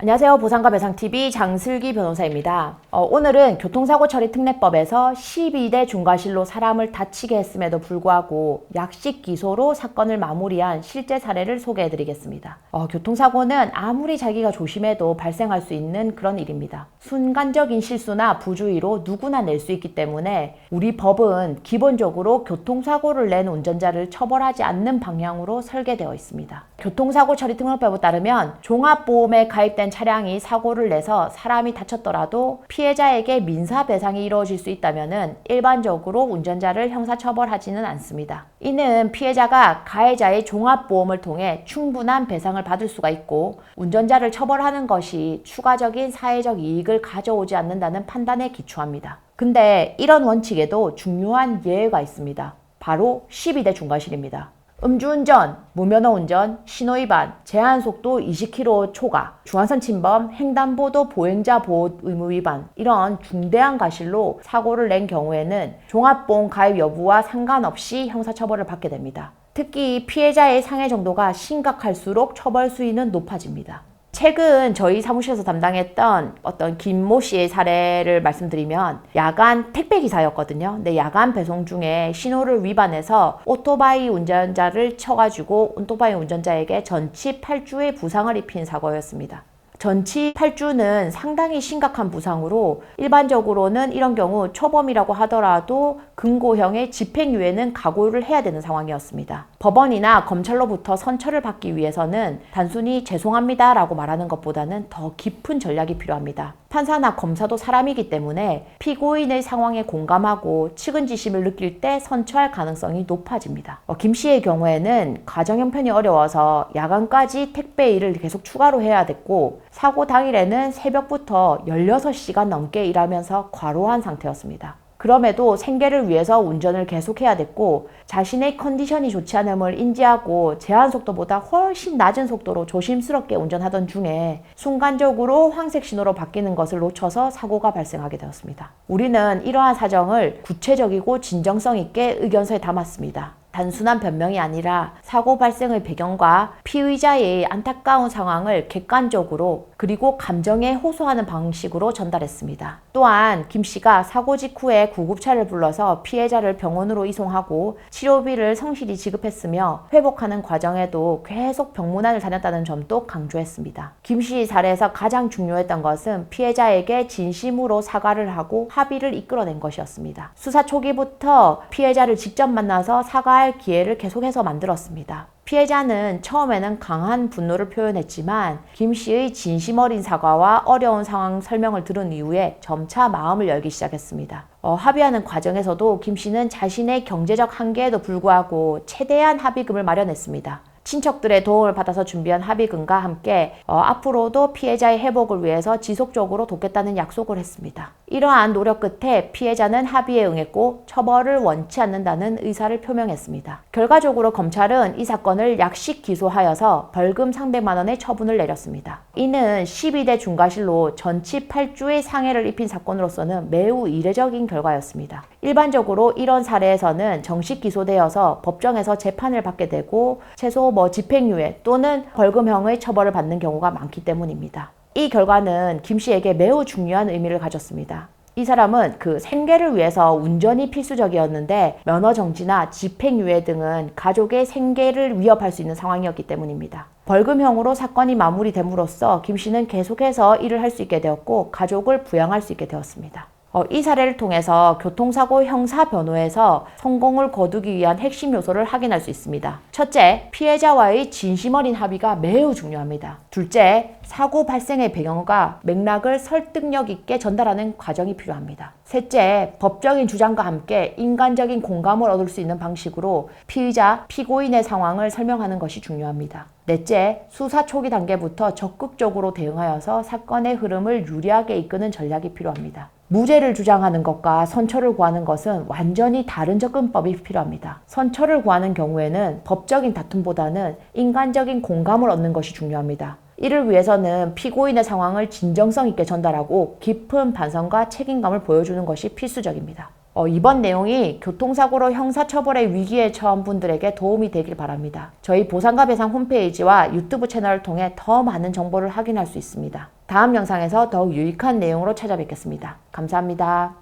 안녕하세요. 보상과 배상TV 장슬기 변호사입니다. 오늘은 교통사고 처리 특례법에서 12대 중과실로 사람을 다치게 했음에도 불구하고 약식 기소로 사건을 마무리한 실제 사례를 소개해드리겠습니다. 교통사고는 아무리 자기가 조심해도 발생할 수 있는 그런 일입니다. 순간적인 실수나 부주의로 누구나 낼 수 있기 때문에 우리 법은 기본적으로 교통사고를 낸 운전자를 처벌하지 않는 방향으로 설계되어 있습니다. 교통사고 처리 특례법에 따르면 종합보험에 가입된 차량이 사고를 내서 사람이 다쳤더라도 피해자에게 민사배상이 이루어질 수 있다면 일반적으로 운전자를 형사처벌하지는 않습니다. 이는 피해자가 가해자의 종합보험을 통해 충분한 배상을 받을 수가 있고 운전자를 처벌하는 것이 추가적인 사회적 이익을 가져오지 않는다는 판단에 기초합니다. 근데 이런 원칙에도 중요한 예외가 있습니다. 바로 12대 중과실입니다. 음주운전, 무면허 운전, 신호위반, 제한속도 20km 초과, 중앙선 침범, 횡단보도 보행자 보호 의무 위반 이런 중대한 과실로 사고를 낸 경우에는 종합보험 가입 여부와 상관없이 형사처벌을 받게 됩니다. 특히 피해자의 상해 정도가 심각할수록 처벌 수위는 높아집니다. 최근 저희 사무실에서 담당했던 어떤 김모 씨의 사례를 말씀드리면 야간 택배기사였거든요. 근데 야간 배송 중에 신호를 위반해서 오토바이 운전자를 쳐가지고 오토바이 운전자에게 전치 8주의 부상을 입힌 사고였습니다. 전치 8주는 상당히 심각한 부상으로 일반적으로는 이런 경우 초범이라고 하더라도 금고형의 집행유예는 각오를 해야 되는 상황이었습니다. 법원이나 검찰로부터 선처를 받기 위해서는 단순히 죄송합니다 라고 말하는 것보다는 더 깊은 전략이 필요합니다. 판사나 검사도 사람이기 때문에 피고인의 상황에 공감하고 측은지심을 느낄 때 선처할 가능성이 높아집니다. 김 씨의 경우에는 가정 형편이 어려워서 야간까지 택배 일을 계속 추가로 해야 됐고 사고 당일에는 새벽부터 16시간 넘게 일하면서 과로한 상태였습니다. 그럼에도 생계를 위해서 운전을 계속해야 됐고 자신의 컨디션이 좋지 않음을 인지하고 제한속도보다 훨씬 낮은 속도로 조심스럽게 운전하던 중에 순간적으로 황색 신호로 바뀌는 것을 놓쳐서 사고가 발생하게 되었습니다. 우리는 이러한 사정을 구체적이고 진정성 있게 의견서에 담았습니다. 단순한 변명이 아니라 사고 발생의 배경과 피의자의 안타까운 상황을 객관적으로 그리고 감정에 호소하는 방식으로 전달했습니다. 또한 김 씨가 사고 직후에 구급차를 불러서 피해자를 병원으로 이송하고 치료비를 성실히 지급했으며 회복하는 과정에도 계속 병문안을 다녔다는 점도 강조했습니다. 김 씨 사례에서 가장 중요했던 것은 피해자에게 진심으로 사과를 하고 합의를 이끌어낸 것이었습니다. 수사 초기부터 피해자를 직접 만나서 사과할 기회를 계속해서 만들었습니다. 피해자는 처음에는 강한 분노를 표현했지만 김 씨의 진심 어린 사과와 어려운 상황 설명을 들은 이후에 점차 마음을 열기 시작했습니다. 합의하는 과정에서도 김 씨는 자신의 경제적 한계에도 불구하고 최대한 합의금을 마련했습니다. 친척들의 도움을 받아서 준비한 합의금과 함께 앞으로도 피해자의 회복을 위해서 지속적으로 돕겠다는 약속을 했습니다. 이러한 노력 끝에 피해자는 합의에 응했고 처벌을 원치 않는다는 의사를 표명했습니다. 결과적으로 검찰은 이 사건을 약식 기소하여서 벌금 300만 원의 처분을 내렸습니다. 이는 12대 중과실로 전치 8주의 상해를 입힌 사건으로서는 매우 이례적인 결과였습니다. 일반적으로 이런 사례에서는 정식 기소되어서 법정에서 재판을 받게 되고 최소 집행유예 또는 벌금형의 처벌을 받는 경우가 많기 때문입니다. 이 결과는 김 씨에게 매우 중요한 의미를 가졌습니다. 이 사람은 그 생계를 위해서 운전이 필수적이었는데 면허 정지나 집행유예 등은 가족의 생계를 위협할 수 있는 상황이었기 때문입니다. 벌금형으로 사건이 마무리됨으로써 김 씨는 계속해서 일을 할 수 있게 되었고 가족을 부양할 수 있게 되었습니다. 이 사례를 통해서 교통사고 형사변호에서 성공을 거두기 위한 핵심 요소를 확인할 수 있습니다. 첫째, 피해자와의 진심 어린 합의가 매우 중요합니다. 둘째, 사고 발생의 배경과 맥락을 설득력 있게 전달하는 과정이 필요합니다. 셋째, 법적인 주장과 함께 인간적인 공감을 얻을 수 있는 방식으로 피의자, 피고인의 상황을 설명하는 것이 중요합니다. 넷째, 수사 초기 단계부터 적극적으로 대응하여서 사건의 흐름을 유리하게 이끄는 전략이 필요합니다. 무죄를 주장하는 것과 선처를 구하는 것은 완전히 다른 접근법이 필요합니다. 선처를 구하는 경우에는 법적인 다툼보다는 인간적인 공감을 얻는 것이 중요합니다. 이를 위해서는 피고인의 상황을 진정성 있게 전달하고 깊은 반성과 책임감을 보여주는 것이 필수적입니다. 이번 내용이 교통사고로 형사처벌의 위기에 처한 분들에게 도움이 되길 바랍니다. 저희 보상과 배상 홈페이지와 유튜브 채널을 통해 더 많은 정보를 확인할 수 있습니다. 다음 영상에서 더욱 유익한 내용으로 찾아뵙겠습니다. 감사합니다.